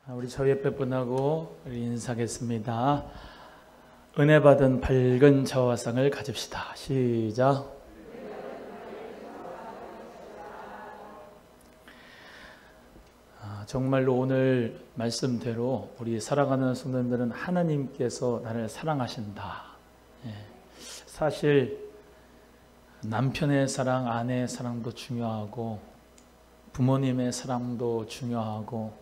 우리 저 옆에 분하고 우리 인사하겠습니다. 은혜 받은 밝은 저화상을 가집시다. 시작. 정말로 오늘 말씀대로 우리 살아가는 성도님들은 하나님께서 나를 사랑하신다. 사실 남편의 사랑, 아내의 사랑도 중요하고 부모님의 사랑도 중요하고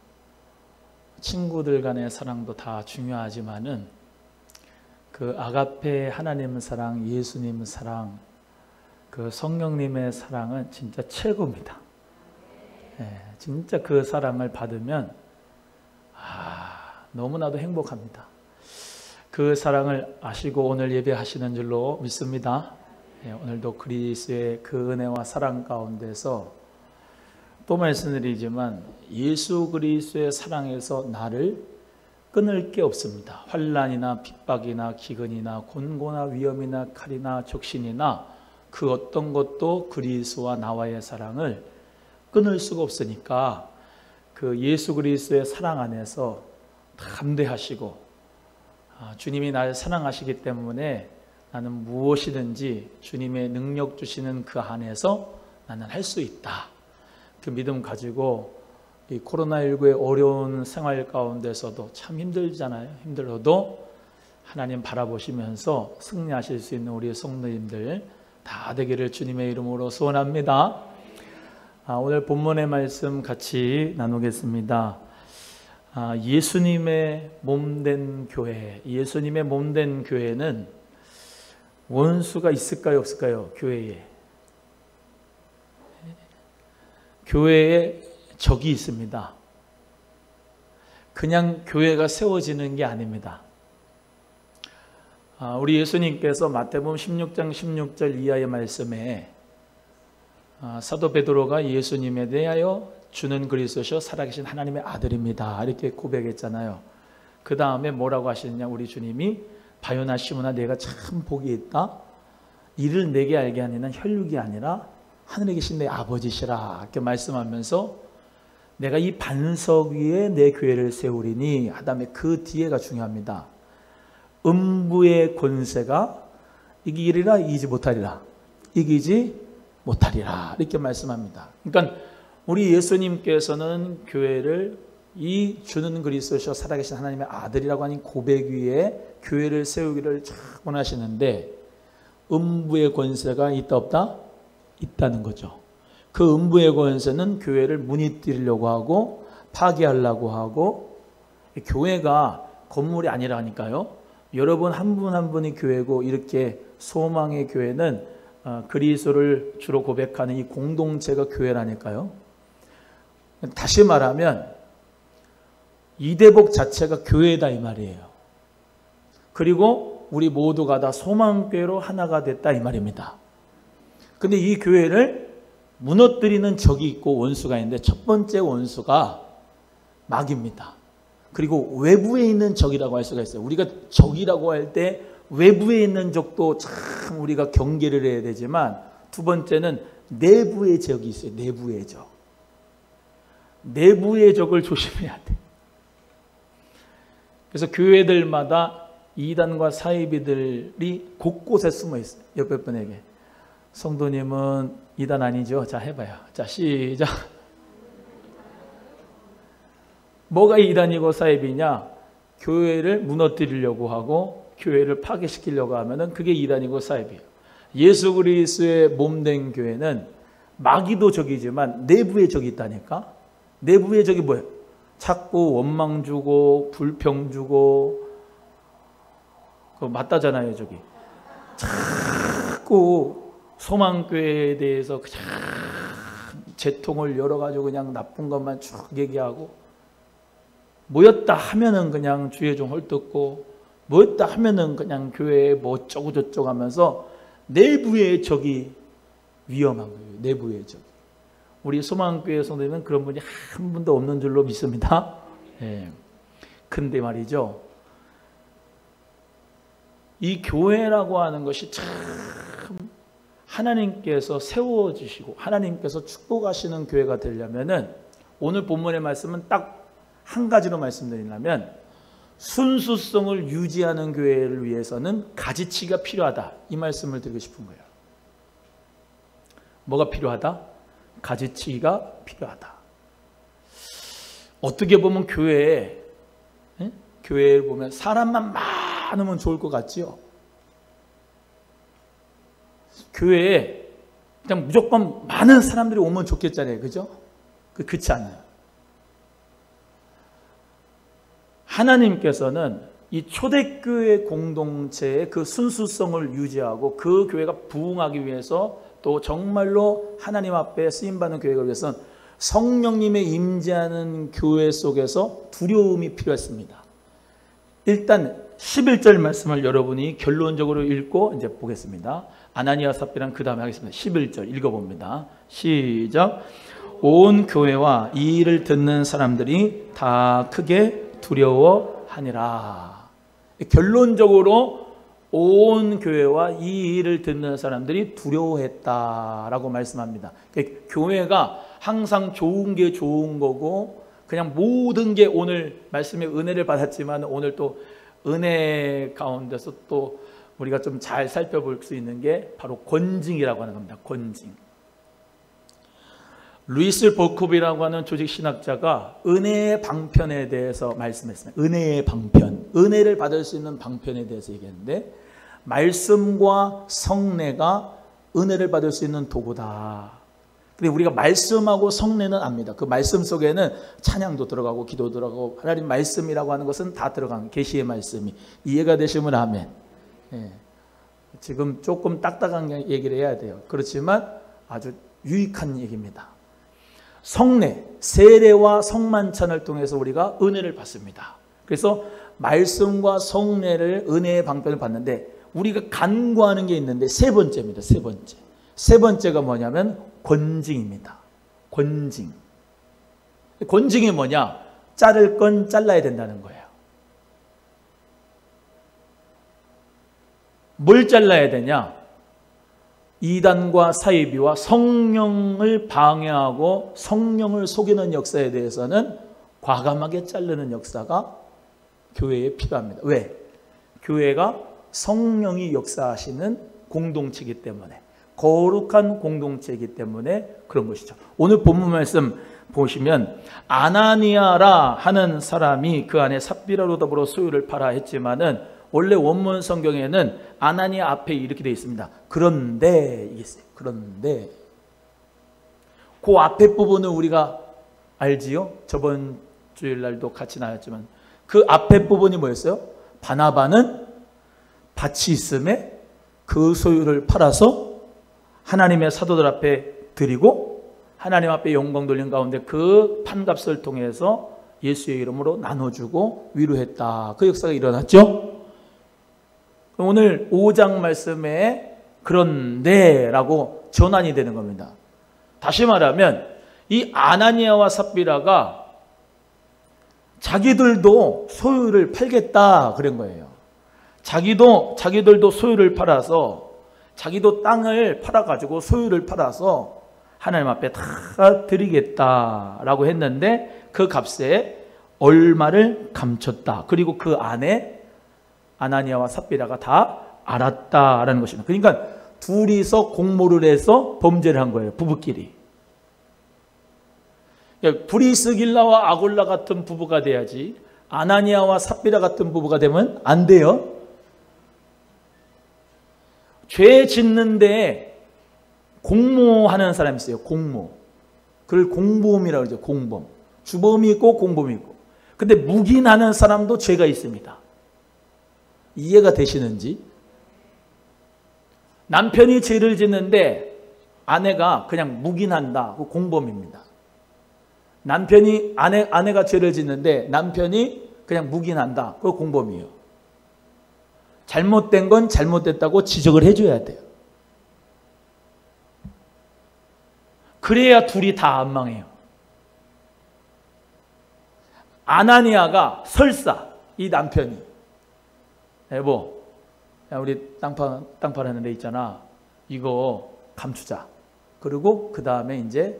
친구들 간의 사랑도 다 중요하지만은 그 아가페 하나님 사랑, 예수님 사랑, 그 성령님의 사랑은 진짜 최고입니다. 진짜 그 사랑을 받으면 너무나도 행복합니다. 그 사랑을 아시고 오늘 예배하시는 줄로 믿습니다. 오늘도 그리스도의 그 은혜와 사랑 가운데서 또 말씀드리지만 예수 그리스도의 사랑에서 나를 끊을 게 없습니다. 환난이나 핍박이나 기근이나 곤고나 위험이나 칼이나 적신이나 그 어떤 것도 그리스도와 나와의 사랑을 끊을 수가 없으니까 그 예수 그리스도의 사랑 안에서 담대하시고 주님이 나를 사랑하시기 때문에 나는 무엇이든지 주님의 능력 주시는 그 안에서 나는 할 수 있다. 그 믿음 가지고 이 코로나19의 어려운 생활 가운데서도 참 힘들잖아요. 힘들어도 하나님 바라보시면서 승리하실 수 있는 우리 성도님들 다 되기를 주님의 이름으로 소원합니다. 오늘 본문의 말씀 같이 나누겠습니다. 예수님의 몸된 교회, 예수님의 몸된 교회는 원수가 있을까요, 없을까요? 교회에 적이 있습니다. 그냥 교회가 세워지는 게 아닙니다. 우리 예수님께서 마태복음 16장 16절 이하의 말씀에 사도 베드로가 예수님에 대하여 주는 그리스도시요 살아계신 하나님의 아들입니다. 이렇게 고백했잖아요. 그 다음에 뭐라고 하시느냐, 우리 주님이 바요나 시몬아 내가 참 복이 있다. 이를 내게 알게 하는 이는 혈육이 아니라 하늘에 계신 내 아버지시라 이렇게 말씀하면서 내가 이 반석 위에 내 교회를 세우리니 하다음에 그 뒤에가 중요합니다. 음부의 권세가 이기리라 이기지 못하리라. 이기지 못하리라 이렇게 말씀합니다. 그러니까 우리 예수님께서는 교회를 이 주는 그리스도시요 살아계신 하나님의 아들이라고 하는 고백 위에 교회를 세우기를 참 원하시는데 음부의 권세가 있다 없다? 있다는 거죠. 그 음부의 권세는 교회를 무너뜨리려고 하고 파괴하려고 하고, 교회가 건물이 아니라니까요. 여러분 한 분 한 분이 교회고, 이렇게 소망의 교회는 그리스도를 주로 고백하는 이 공동체가 교회라니까요. 다시 말하면 이대복 자체가 교회다 이 말이에요. 그리고 우리 모두가 다 소망교회로 하나가 됐다 이 말입니다. 근데 이 교회를 무너뜨리는 적이 있고 원수가 있는데, 첫 번째 원수가 마귀입니다. 그리고 외부에 있는 적이라고 할 수가 있어요. 우리가 적이라고 할 때 외부에 있는 적도 참 우리가 경계를 해야 되지만, 두 번째는 내부의 적이 있어요. 내부의 적. 내부의 적을 조심해야 돼. 그래서 교회들마다 이단과 사이비들이 곳곳에 숨어 있어요. 옆에 분에게 성도님은 이단 아니죠? 자, 해봐요. 자, 시작. 뭐가 이단이고 사이비냐? 교회를 무너뜨리려고 하고 교회를 파괴시키려고 하면은 그게 이단이고 사이비예요. 예수 그리스도의 몸된 교회는 마귀도 적이지만 내부의 적이 있다니까. 내부의 적이 뭐예요? 자꾸 원망 주고 불평 주고, 그거 맞다잖아요. 저기 자꾸 소망교회에 대해서 그냥 재통을 열어가지고 그냥 나쁜 것만 쭉 얘기하고, 모였다 하면은 그냥 주의 종 헐뜯고, 모였다 하면은 그냥 교회에 뭐 어쩌고 저쩌고 하면서 내부의 적이 위험한 거예요. 내부의 적이. 우리 소망교회 성도님은 그런 분이 한 분도 없는 줄로 믿습니다. 근데 말이죠, 이 교회라고 하는 것이 참 하나님께서 세워주시고 하나님께서 축복하시는 교회가 되려면은, 오늘 본문의 말씀은 딱 한 가지로 말씀드리려면 순수성을 유지하는 교회를 위해서는 가지치기가 필요하다. 이 말씀을 드리고 싶은 거예요. 뭐가 필요하다? 가지치기가 필요하다. 어떻게 보면 교회를 보면 사람만 많으면 좋을 것 같지요? 교회에 그냥 무조건 많은 사람들이 오면 좋겠잖아요. 그죠? 그렇지 않아요. 하나님께서는 이 초대교회 공동체의 그 순수성을 유지하고 그 교회가 부흥하기 위해서 또 정말로 하나님 앞에 쓰임받는 교회가 위해서는 성령님의 임재하는 교회 속에서 두려움이 필요했습니다. 일단 11절 말씀을 여러분이 결론적으로 읽고 이제 보겠습니다. 아나니아 삽비라는 그 다음에 하겠습니다. 11절 읽어봅니다. 시작. 온 교회와 이 일을 듣는 사람들이 다 크게 두려워하니라. 결론적으로 온 교회와 이 일을 듣는 사람들이 두려워했다라고 말씀합니다. 교회가 항상 좋은 게 좋은 거고 그냥 모든 게 오늘 말씀의 은혜를 받았지만 오늘 또 은혜 가운데서 또 우리가 좀 잘 살펴볼 수 있는 게 바로 권징이라고 하는 겁니다. 권징. 루이스 볼컵이라고 하는 조직신학자가 은혜의 방편에 대해서 말씀했습니다. 은혜의 방편, 은혜를 받을 수 있는 방편에 대해서 얘기했는데 말씀과 성례가 은혜를 받을 수 있는 도구다. 근데 우리가 말씀하고 성례는 압니다. 그 말씀 속에는 찬양도 들어가고 기도 들어가고 하나님 말씀이라고 하는 것은 다 들어가는 계시의 말씀이 이해가 되시면 아멘. 예. 지금 조금 딱딱한 얘기를 해야 돼요. 그렇지만 아주 유익한 얘기입니다. 성례, 세례와 성만찬을 통해서 우리가 은혜를 받습니다. 그래서 말씀과 성례를 은혜의 방편을 받는데 우리가 간구하는 게 있는데 세 번째입니다. 세 번째. 세 번째가 뭐냐면 권징입니다. 권징. 권징이 뭐냐? 자를 건 잘라야 된다는 거예요. 뭘 잘라야 되냐? 이단과 사이비와 성령을 방해하고 성령을 속이는 역사에 대해서는 과감하게 자르는 역사가 교회에 필요합니다. 왜? 교회가 성령이 역사하시는 공동체이기 때문에, 거룩한 공동체이기 때문에 그런 것이죠. 오늘 본문 말씀 보시면 아나니아라 하는 사람이 그 안에 삽비라로 더불어 소유를 팔아 했지만은 원래 원문 성경에는 아나니아 앞에 이렇게 되어 있습니다. 그런데 이게 있어요. 그런데 그 앞에 부분을 우리가 알지요? 저번 주일날도 같이 나왔지만 그 앞에 부분이 뭐였어요? 바나바는 밭이 있음에 그 소유를 팔아서 하나님의 사도들 앞에 드리고 하나님 앞에 영광 돌린 가운데 그 판값을 통해서 예수의 이름으로 나눠주고 위로했다. 그 역사가 일어났죠. 오늘 5장 말씀에 그런데라고 전환이 되는 겁니다. 다시 말하면 이 아나니아와 삽비라가 자기들도 소유를 팔겠다 그런 거예요. 자기들도 소유를 팔아서 자기도 땅을 팔아가지고 소유를 팔아서 하나님 앞에 다 드리겠다라고 했는데 그 값에 얼마를 감췄다. 그리고 그 안에 아나니아와 삽비라가 다 알았다라는 것입니다. 그러니까 둘이서 공모를 해서 범죄를 한 거예요. 부부끼리. 브리스길라와 아굴라 같은 부부가 돼야지 아나니아와 삽비라 같은 부부가 되면 안 돼요. 죄 짓는데 공모하는 사람이 있어요. 공모. 그걸 공범이라고 그러죠. 공범. 주범이 있고 공범이 있고. 근데 묵인하는 사람도 죄가 있습니다. 이해가 되시는지? 남편이 죄를 짓는데 아내가 그냥 묵인한다. 그 공범입니다. 아내가 죄를 짓는데 남편이 그냥 묵인한다. 그 공범이에요. 잘못된 건 잘못됐다고 지적을 해줘야 돼요. 그래야 둘이 다 안 망해요. 아나니아가 설사 이 남편이 여보, 우리 땅 파는 데 있잖아. 이거 감추자. 그리고 그 다음에 이제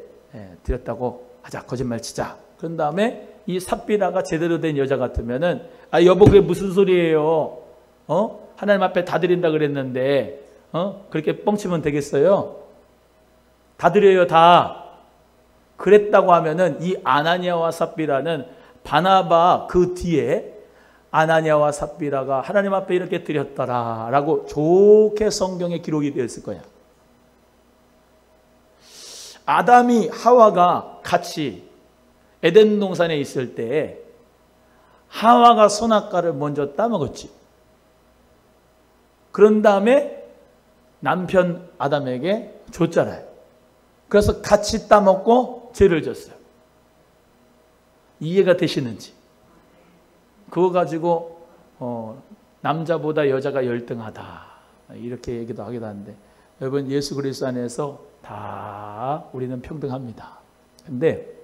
드렸다고 하자. 거짓말 치자. 그런 다음에 이 삽비라가 제대로 된 여자 같으면은 아 여보 그게 무슨 소리예요? 하나님 앞에 다 드린다 그랬는데 그렇게 뻥치면 되겠어요? 다 드려요 다. 그랬다고 하면은 이 아나니아와 삽비라는 바나바 그 뒤에 아나니아와 삽비라가 하나님 앞에 이렇게 드렸더라라고 좋게 성경에 기록이 되었을 거야. 아담이 하와가 같이 에덴 동산에 있을 때 하와가 선악과를 먼저 따먹었지. 그런 다음에 남편 아담에게 줬잖아요. 그래서 같이 따먹고 죄를 졌어요. 이해가 되시는지. 그거 가지고 남자보다 여자가 열등하다 이렇게 얘기도 하기도 하는데 여러분 예수 그리스도 안에서 다 우리는 평등합니다. 근데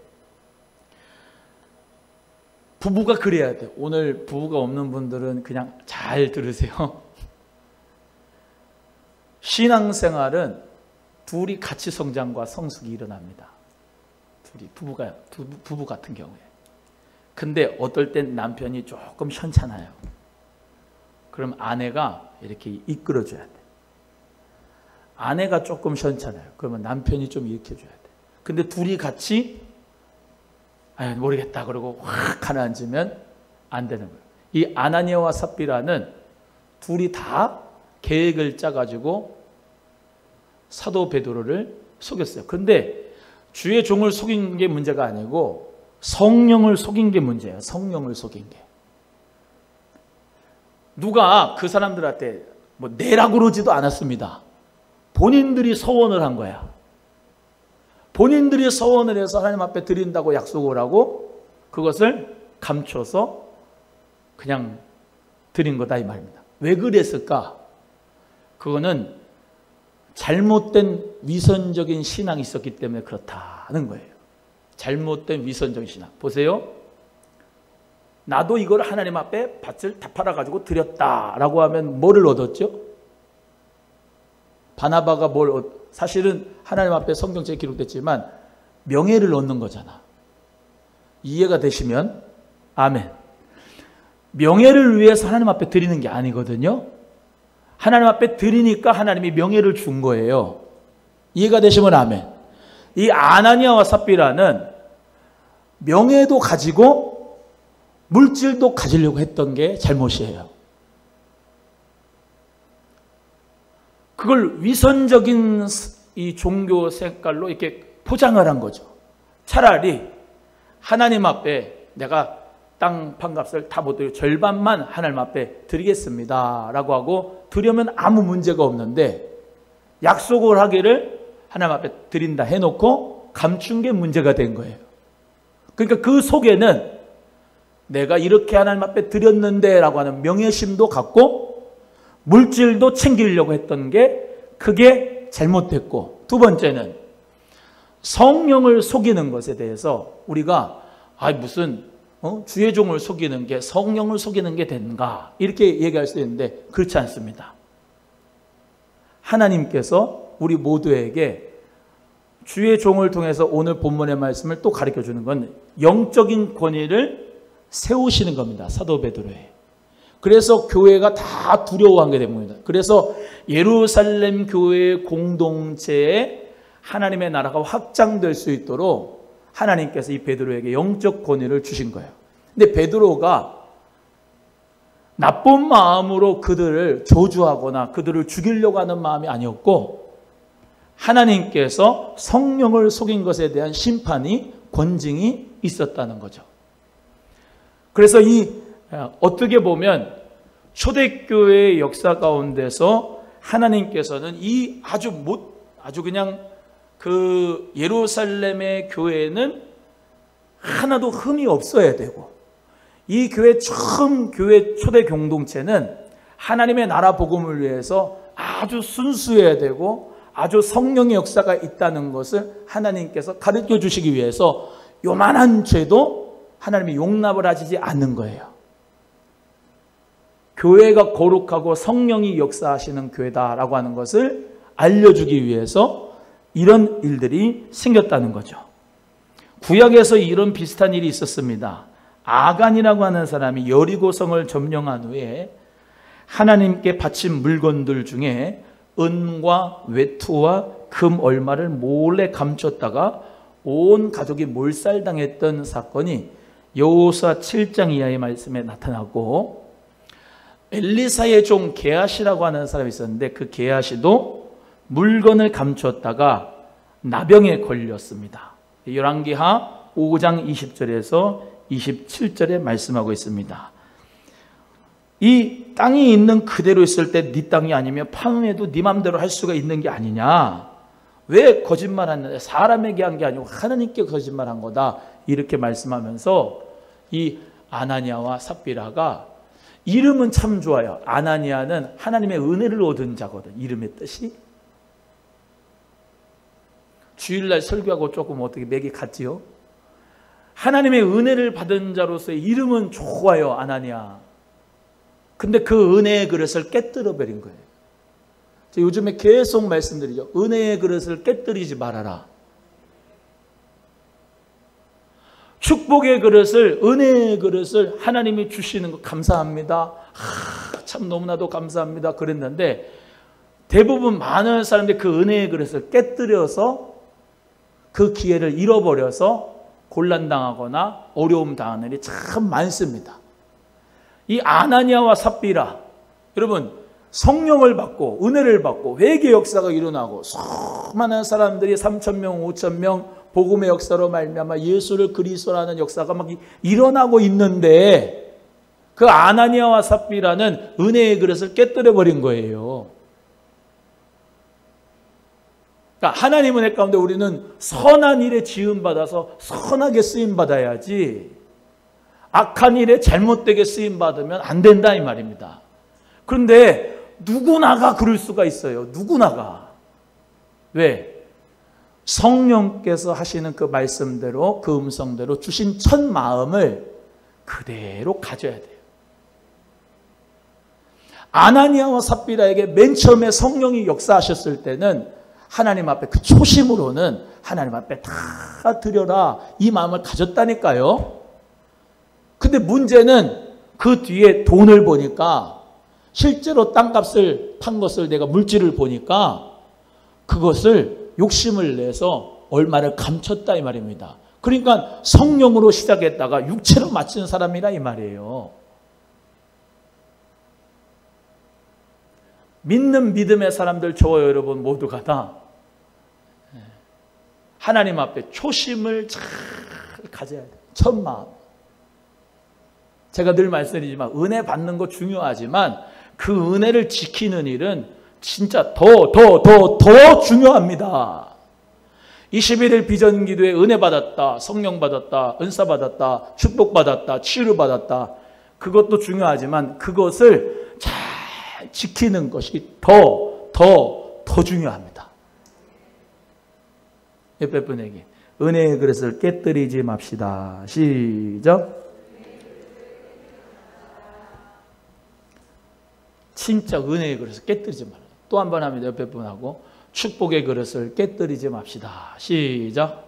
부부가 그래야 돼. 오늘 부부가 없는 분들은 그냥 잘 들으세요. 신앙생활은 둘이 같이 성장과 성숙이 일어납니다. 둘이 부부 같은 경우에. 근데 어떨 땐 남편이 조금 현찮아요. 그럼 아내가 이렇게 이끌어줘야 돼. 아내가 조금 현찮아요. 그러면 남편이 좀 일으켜줘야 돼. 근데 둘이 같이 모르겠다 그러고 확 가라앉으면 안 되는 거예요. 이 아나니아와 삽비라는 둘이 다 계획을 짜가지고 사도 베드로를 속였어요. 그런데 주의 종을 속인 게 문제가 아니고 성령을 속인 게 문제예요. 성령을 속인 게. 누가 그 사람들한테 내라고 그러지도 않았습니다. 본인들이 서원을 한 거야. 본인들이 서원을 해서 하나님 앞에 드린다고 약속을 하고 그것을 감춰서 그냥 드린 거다 이 말입니다. 왜 그랬을까? 그거는 잘못된 위선적인 신앙이 있었기 때문에 그렇다는 거예요. 잘못된 위선적인 신앙. 보세요. 나도 이걸 하나님 앞에 밭을 다 팔아가지고 드렸다라고 하면 뭐를 얻었죠? 바나바가 사실은 하나님 앞에 성경책에 기록됐지만 명예를 얻는 거잖아. 이해가 되시면 아멘. 명예를 위해서 하나님 앞에 드리는 게 아니거든요. 하나님 앞에 드리니까 하나님이 명예를 준 거예요. 이해가 되시면 아멘. 이 아나니아와 삽비라는 명예도 가지고 물질도 가지려고 했던 게 잘못이에요. 그걸 위선적인 이 종교 색깔로 이렇게 포장을 한 거죠. 차라리 하나님 앞에 내가 땅 판값을 다 못 드리고 절반만 하나님 앞에 드리겠습니다 라고 하고 드리면 아무 문제가 없는데 약속을 하기를 하나님 앞에 드린다 해놓고 감춘 게 문제가 된 거예요. 그러니까 그 속에는 내가 이렇게 하나님 앞에 드렸는데 라고 하는 명예심도 갖고 물질도 챙기려고 했던 게 그게 잘못됐고, 두 번째는 성령을 속이는 것에 대해서 우리가 주의 종을 속이는 게 성령을 속이는 게 된가 이렇게 얘기할 수 있는데 그렇지 않습니다. 하나님께서 우리 모두에게 주의 종을 통해서 오늘 본문의 말씀을 또 가르쳐 주는 건 영적인 권위를 세우시는 겁니다. 사도 베드로에. 그래서 교회가 다 두려워하게 됩니다. 그래서 예루살렘 교회의 공동체에 하나님의 나라가 확장될 수 있도록 하나님께서 이 베드로에게 영적 권위를 주신 거예요. 근데 베드로가 나쁜 마음으로 그들을 저주하거나 그들을 죽이려고 하는 마음이 아니었고 하나님께서 성령을 속인 것에 대한 심판이 권징이 있었다는 거죠. 그래서 어떻게 보면 초대교회의 역사 가운데서 하나님께서는 이 아주 그냥 그 예루살렘의 교회는 하나도 흠이 없어야 되고 이 교회 교회 초대 공동체는 하나님의 나라 복음을 위해서 아주 순수해야 되고 아주 성령의 역사가 있다는 것을 하나님께서 가르쳐 주시기 위해서 요만한 죄도 하나님이 용납을 하시지 않는 거예요. 교회가 거룩하고 성령이 역사하시는 교회다라고 하는 것을 알려주기 위해서 이런 일들이 생겼다는 거죠. 구약에서 이런 비슷한 일이 있었습니다. 아간이라고 하는 사람이 여리고성을 점령한 후에 하나님께 바친 물건들 중에 은과 외투와 금 얼마를 몰래 감췄다가 온 가족이 몰살당했던 사건이 여호수아 7장 이하의 말씀에 나타나고, 엘리사의 종 게하시라고 하는 사람이 있었는데 그 게하시도 물건을 감췄다가 나병에 걸렸습니다. 열왕기하 5장 20절에서 27절에 말씀하고 있습니다. 이 땅이 있는 그대로 있을 때 네 땅이 아니면 파음해도 네 맘대로 할 수가 있는 게 아니냐, 왜 거짓말하느냐, 사람에게 한 게 아니고 하나님께 거짓말한 거다, 이렇게 말씀하면서 이 아나니아와 삽비라가, 이름은 참 좋아요. 아나니아는 하나님의 은혜를 얻은 자거든, 이름의 뜻이. 주일날 설교하고 조금 어떻게 맥이 같지요? 하나님의 은혜를 받은 자로서의 이름은 좋아요, 아나니아. 근데 그 은혜의 그릇을 깨뜨려 버린 거예요. 요즘에 계속 말씀드리죠. 은혜의 그릇을 깨뜨리지 말아라. 축복의 그릇을, 은혜의 그릇을 하나님이 주시는 거 감사합니다. 참 너무나도 감사합니다. 그랬는데 대부분 많은 사람들이 그 은혜의 그릇을 깨뜨려서 그 기회를 잃어버려서 곤란당하거나 어려움 당하는 일이 참 많습니다. 이 아나니아와 삽비라, 여러분 성령을 받고 은혜를 받고 회개 역사가 일어나고 수많은 사람들이 3,000명 5,000명 복음의 역사로 말미암아 예수를 그리스도라는 역사가 막 일어나고 있는데, 그 아나니아와 삽비라는 은혜의 그릇을 깨뜨려 버린 거예요. 그러니까 하나님 은혜 가운데 우리는 선한 일에 지음받아서 선하게 쓰임받아야지, 악한 일에 잘못되게 쓰임받으면 안 된다, 이 말입니다. 그런데 누구나가 그럴 수가 있어요. 누구나가. 왜? 성령께서 하시는 그 말씀대로, 그 음성대로 주신 첫 마음을 그대로 가져야 돼요. 아나니아와 삽비라에게 맨 처음에 성령이 역사하셨을 때는 하나님 앞에 그 초심으로는 하나님 앞에 다 드려라, 이 마음을 가졌다니까요. 근데 문제는 그 뒤에 돈을 보니까, 실제로 땅값을 판 것을 내가 물질을 보니까 그것을 욕심을 내서 얼마를 감췄다, 이 말입니다. 그러니까 성령으로 시작했다가 육체로 마친 사람이라, 이 말이에요. 믿는 믿음의 사람들, 저와 여러분 모두가 다 하나님 앞에 초심을 잘 가져야 돼요. 첫 마음. 제가 늘 말씀드리지만 은혜 받는 거 중요하지만 그 은혜를 지키는 일은 진짜 더 중요합니다. 21일 비전기도에 은혜 받았다, 성령 받았다, 은사 받았다, 축복 받았다, 치유 받았다, 그것도 중요하지만 그것을 잘 지키는 것이 더 중요합니다. 옆에 분에게 은혜의 그릇을 깨뜨리지 맙시다. 시작. 진짜 은혜의 그릇을 깨뜨리지 말아요. 또 한 번 하면 옆에 분하고 축복의 그릇을 깨뜨리지 맙시다. 시작.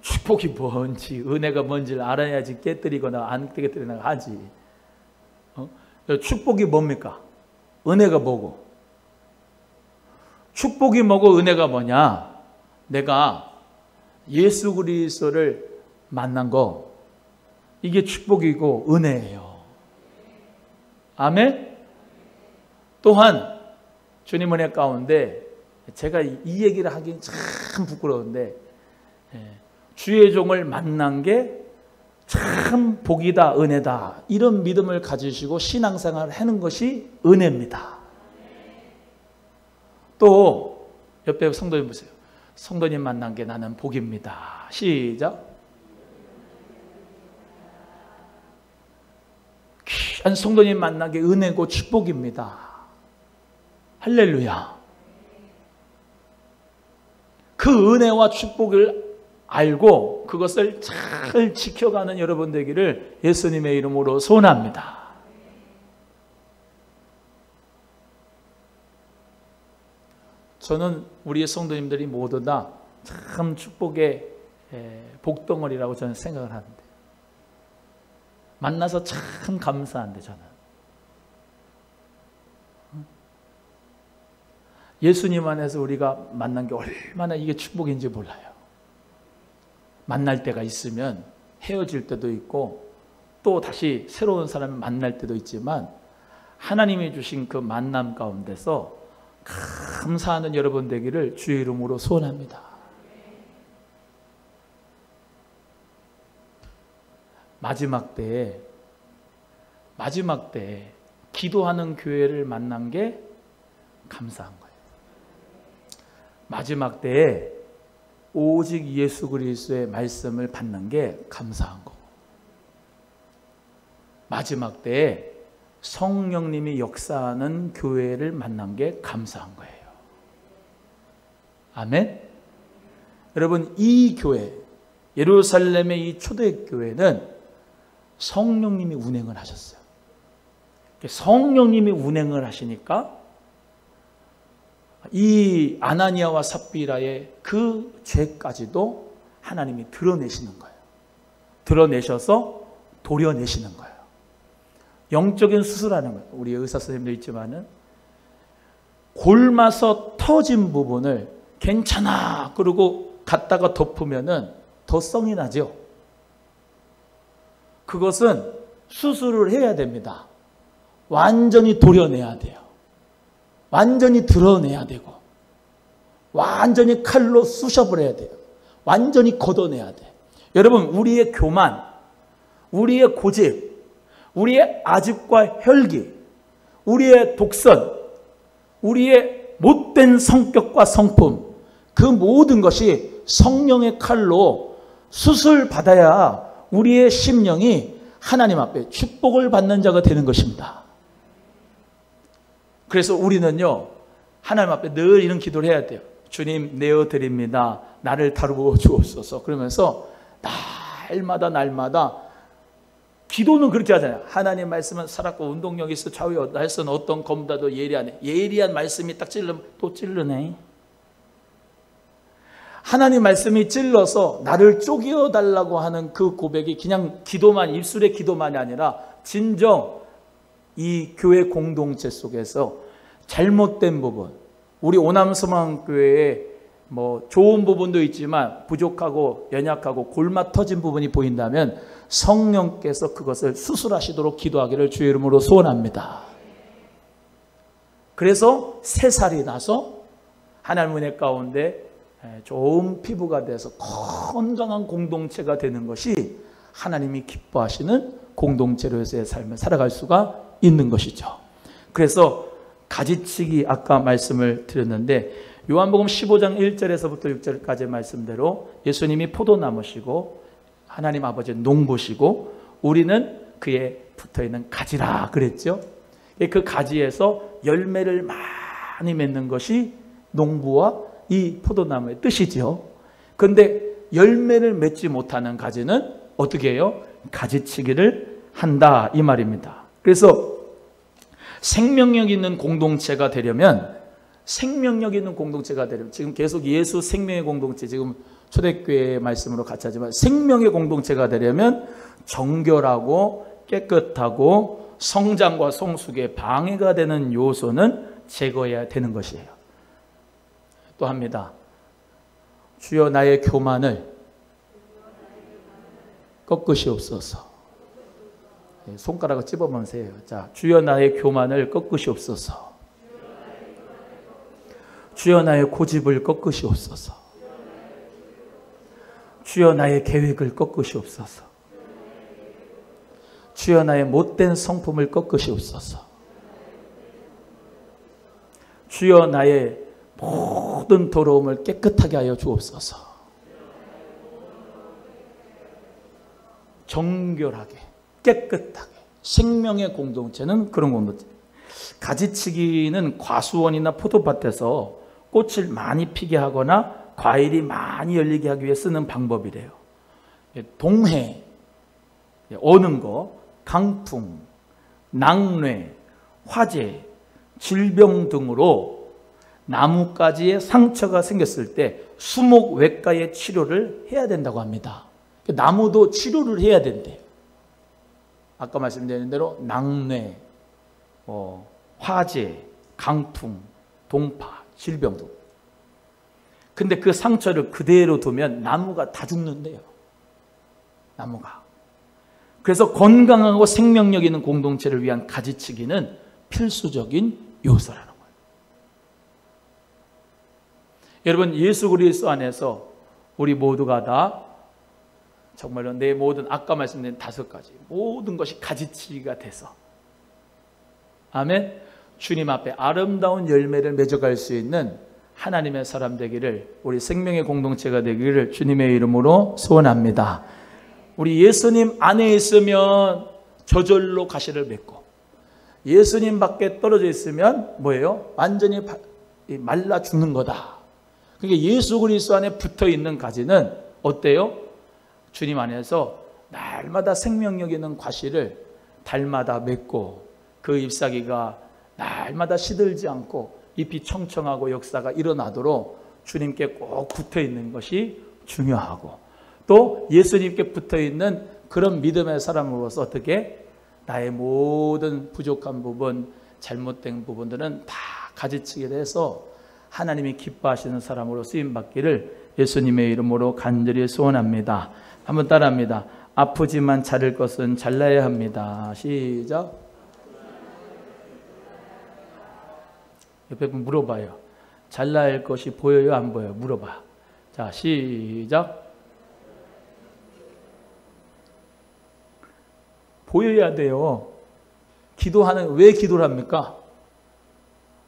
축복이 뭔지, 은혜가 뭔지를 알아야지 깨뜨리거나 안 깨뜨리거나 하지. 축복이 뭡니까? 은혜가 뭐고? 축복이 뭐고 은혜가 뭐냐? 내가 예수 그리스도를 만난 거, 이게 축복이고 은혜예요. 아멘? 또한 주님 은혜 가운데 제가 이 얘기를 하긴 참 부끄러운데, 주의 종을 만난 게 참 복이다, 은혜다, 이런 믿음을 가지시고 신앙생활을 하는 것이 은혜입니다. 또 옆에 성도님 보세요. 성도님 만난 게 나는 복입니다. 시작. 귀한 성도님 만난 게 은혜고 축복입니다. 할렐루야. 그 은혜와 축복을 알고 그것을 잘 지켜가는 여러분 되기를 예수님의 이름으로 소원합니다. 저는 우리 성도님들이 모두 다 참 축복의 복덩어리라고 저는 생각을 하는데, 만나서 참 감사한데 저는 예수님 안에서 우리가 만난 게 얼마나 이게 축복인지 몰라요. 만날 때가 있으면 헤어질 때도 있고 또 다시 새로운 사람을 만날 때도 있지만, 하나님이 주신 그 만남 가운데서 감사하는 여러분 되기를 주의 이름으로 소원합니다. 마지막 때에 기도하는 교회를 만난 게 감사한 거예요. 마지막 때에 오직 예수 그리스도의 말씀을 받는 게 감사한 거고, 마지막 때에 성령님이 역사하는 교회를 만난 게 감사한 거예요. 아멘? 여러분, 이 교회, 예루살렘의 이 초대교회는 성령님이 운행을 하셨어요. 성령님이 운행을 하시니까 이 아나니아와 삽비라의 그 죄까지도 하나님이 드러내시는 거예요. 드러내셔서 도려내시는 거예요. 영적인 수술하는 거예요. 우리 의사 선생님도 있지만은 골마서 터진 부분을 괜찮아 그러고 갖다가 덮으면은 더 성이 나죠. 그것은 수술을 해야 됩니다. 완전히 도려내야 돼요. 완전히 드러내야 되고, 완전히 칼로 쑤셔버려야 돼요. 완전히 걷어내야 돼요. 여러분, 우리의 교만, 우리의 고집, 우리의 아집과 혈기, 우리의 독선, 우리의 못된 성격과 성품, 그 모든 것이 성령의 칼로 수술받아야 우리의 심령이 하나님 앞에 축복을 받는 자가 되는 것입니다. 그래서 우리는요, 하나님 앞에 늘 이런 기도를 해야 돼요. 주님, 내어드립니다. 나를 다루어 주옵소서. 그러면서 날마다 기도는 그렇게 하잖아요. 하나님 말씀은 살았고 운동력이 있어 좌우에 날선 어떤 검보다도 예리하네. 예리한 말씀이 딱 찔르면 또 찔르네. 하나님 말씀이 찔러서 나를 쪼개어달라고 하는 그 고백이 그냥 기도만, 입술의 기도만이 아니라 진정 이 교회 공동체 속에서 잘못된 부분, 우리 오남서망교회에 뭐 좋은 부분도 있지만 부족하고 연약하고 골마 터진 부분이 보인다면 성령께서 그것을 수술하시도록 기도하기를 주의 이름으로 소원합니다. 그래서 새 살이 나서 하나님 은혜 가운데 좋은 피부가 돼서 건강한 공동체가 되는 것이 하나님이 기뻐하시는 공동체로서의 삶을 살아갈 수가 있는 것이죠. 그래서 가지치기 아까 말씀을 드렸는데 요한복음 15장 1절에서부터 6절까지 말씀대로 예수님이 포도나무시고 하나님 아버지는 농부시고 우리는 그에 붙어있는 가지라 그랬죠. 그 가지에서 열매를 많이 맺는 것이 농부와 이 포도나무의 뜻이죠. 그런데 열매를 맺지 못하는 가지는 어떻게 해요? 가지치기를 한다 이 말입니다. 그래서 생명력 있는 공동체가 되려면 지금 계속 예수 생명의 공동체, 지금 초대교회의 말씀으로 같이 하지만 생명의 공동체가 되려면 정결하고 깨끗하고 성장과 성숙에 방해가 되는 요소는 제거해야 되는 것이에요. 또 합니다. 주여 나의 교만을 꺾으시옵소서. 손가락을 찝어보면서 해요. 자, 주여 나의 교만을 꺾으시옵소서. 주여 나의 고집을 꺾으시옵소서. 주여 나의 계획을 꺾으시옵소서. 주여 나의 못된 성품을 꺾으시옵소서. 주여 나의 모든 더러움을 깨끗하게 하여 주옵소서. 정결하게 깨끗하게. 생명의 공동체는 그런 공동체. 가지치기는 과수원이나 포도밭에서 꽃을 많이 피게 하거나 과일이 많이 열리게 하기 위해 쓰는 방법이래요. 동해, 어는 거, 강풍, 낙뢰, 화재, 질병 등으로 나뭇가지에 상처가 생겼을 때 수목외과의 치료를 해야 된다고 합니다. 나무도 치료를 해야 된대요. 아까 말씀드린 대로 낙뢰, 화재, 강풍, 동파, 질병 등. 근데 그 상처를 그대로 두면 나무가 다 죽는데요. 나무가. 그래서 건강하고 생명력 있는 공동체를 위한 가지치기는 필수적인 요소라는 거예요. 여러분, 예수 그리스도 안에서 우리 모두가 다 정말로 내 모든 아까 말씀드린 5가지 모든 것이 가지치기가 돼서 아멘. 주님 앞에 아름다운 열매를 맺어갈 수 있는 하나님의 사람 되기를, 우리 생명의 공동체가 되기를 주님의 이름으로 소원합니다. 우리 예수님 안에 있으면 저절로 가시를 맺고, 예수님 밖에 떨어져 있으면 뭐예요? 완전히 말라 죽는 거다. 그러니까 예수 그리스도 안에 붙어 있는 가지는 어때요? 주님 안에서 날마다 생명력 있는 과실을 달마다 맺고, 그 잎사귀가 날마다 시들지 않고 잎이 청청하고 역사가 일어나도록 주님께 꼭 붙어 있는 것이 중요하고, 또 예수님께 붙어 있는 그런 믿음의 사람으로서 어떻게 나의 모든 부족한 부분, 잘못된 부분들은 다 가지치기를 해서 하나님이 기뻐하시는 사람으로 쓰임받기를 예수님의 이름으로 간절히 소원합니다. 한번 따라합니다. 아프지만 자를 것은 잘라야 합니다. 시작. 옆에 분 물어봐요. 잘라야 할 것이 보여요, 안 보여요? 물어봐. 자, 시작. 보여야 돼요. 왜 기도를 합니까?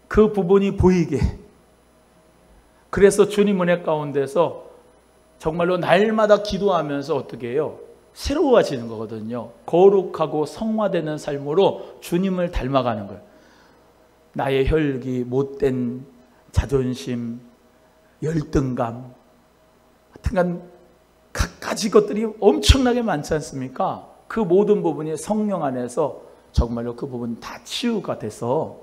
그 부분이 보이게. 그래서 주님 은혜 가운데서 정말로 날마다 기도하면서 어떻게 해요? 새로워지는 거거든요. 거룩하고 성화되는 삶으로 주님을 닮아가는 거예요. 나의 혈기, 못된 자존심, 열등감 하여튼간 갖가지 것들이 엄청나게 많지 않습니까? 그 모든 부분이 성령 안에서 정말로 그 부분 다 치유가 돼서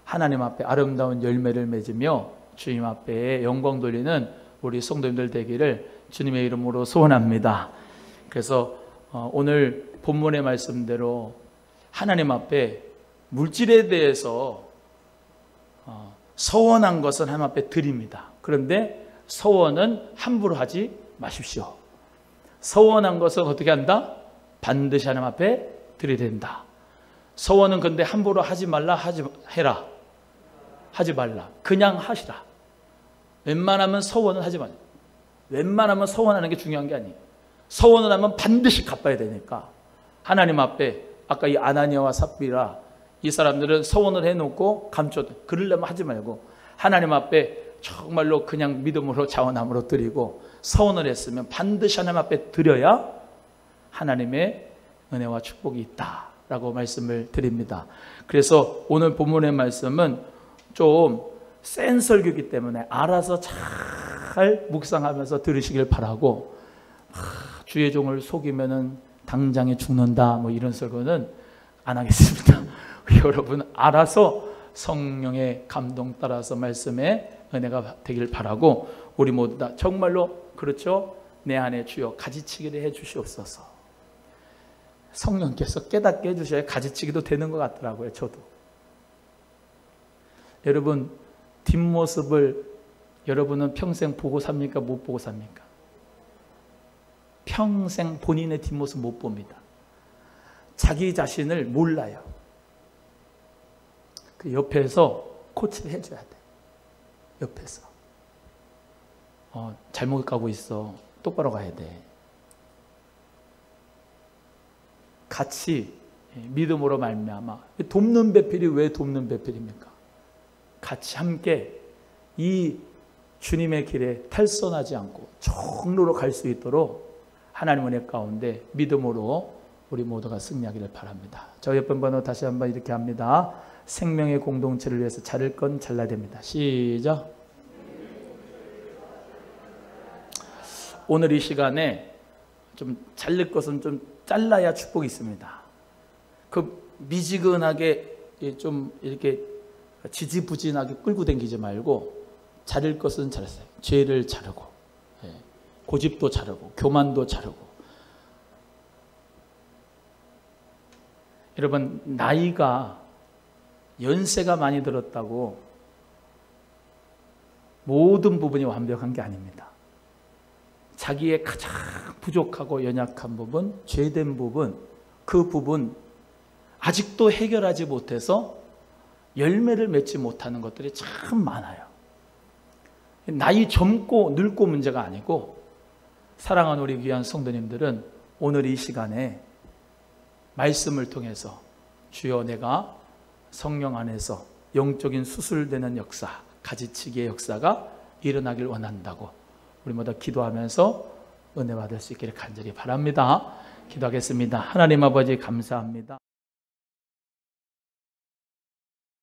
하나님 앞에 아름다운 열매를 맺으며 주님 앞에 영광 돌리는 우리 성도님들 되기를 주님의 이름으로 소원합니다. 그래서 오늘 본문의 말씀대로 하나님 앞에 물질에 대해서 서원한 것은 하나님 앞에 드립니다. 그런데 서원은 함부로 하지 마십시오. 서원한 것은 어떻게 한다? 반드시 하나님 앞에 드려야 된다. 서원은 근데 함부로 하지 말라, 해라. 하지 말라. 그냥 하시라. 웬만하면 서원은 하지 말라. 웬만하면 서원하는 게 중요한 게 아니에요. 서원을 하면 반드시 갚아야 되니까 하나님 앞에 아까 이 아나니아와 삽비라 이 사람들은 서원을 해놓고 감춰도 그러려면 하지 말고 하나님 앞에 정말로 그냥 믿음으로 자원함으로 드리고 서원을 했으면 반드시 하나님 앞에 드려야 하나님의 은혜와 축복이 있다라고 말씀을 드립니다. 그래서 오늘 본문의 말씀은 좀 센 설교이기 때문에 알아서 잘 묵상하면서 들으시길 바라고, 주의 종을 속이면은 당장에 죽는다 뭐 이런 설교는 안 하겠습니다. 여러분 알아서 성령의 감동 따라서 말씀에 은혜가 되길 바라고, 우리 모두 다 정말로 그렇죠. 내 안에 주여 가지치기를 해 주시옵소서. 성령께서 깨닫게 해 주셔야 가지치기도 되는 것 같더라고요. 저도. 여러분 뒷모습을 여러분은 평생 보고 삽니까? 못 보고 삽니까? 평생 본인의 뒷모습 못 봅니다. 자기 자신을 몰라요. 그 옆에서 코치를 해줘야 돼. 옆에서. 잘못 가고 있어. 똑바로 가야 돼. 같이 믿음으로 말미암아. 돕는 배필이 왜 돕는 배필입니까? 같이 함께 이 주님의 길에 탈선하지 않고 정로로 갈 수 있도록 하나님 은혜 가운데 믿음으로 우리 모두가 승리하기를 바랍니다. 저 옆에 번호 다시 한번 이렇게 합니다. 생명의 공동체를 위해서 자를 건 잘라야 됩니다. 시작. 오늘 이 시간에 좀 자를 것은 좀 잘라야 축복이 있습니다. 그 미지근하게 좀 이렇게 지지부진하게 끌고 다니지 말고 자를 것은 잘했어요. 죄를 자르고, 고집도 자르고, 교만도 자르고. 여러분, 나이가 연세가 많이 들었다고 모든 부분이 완벽한 게 아닙니다. 자기의 가장 부족하고 연약한 부분, 죄된 부분, 그 부분 아직도 해결하지 못해서 열매를 맺지 못하는 것들이 참 많아요. 나이 젊고 늙고 문제가 아니고, 사랑하는 우리 귀한 성도님들은 오늘 이 시간에 말씀을 통해서 주여 내가 성령 안에서 영적인 수술되는 역사, 가지치기의 역사가 일어나길 원한다고 우리 모두 기도하면서 은혜 받을 수 있기를 간절히 바랍니다. 기도하겠습니다. 하나님 아버지 감사합니다.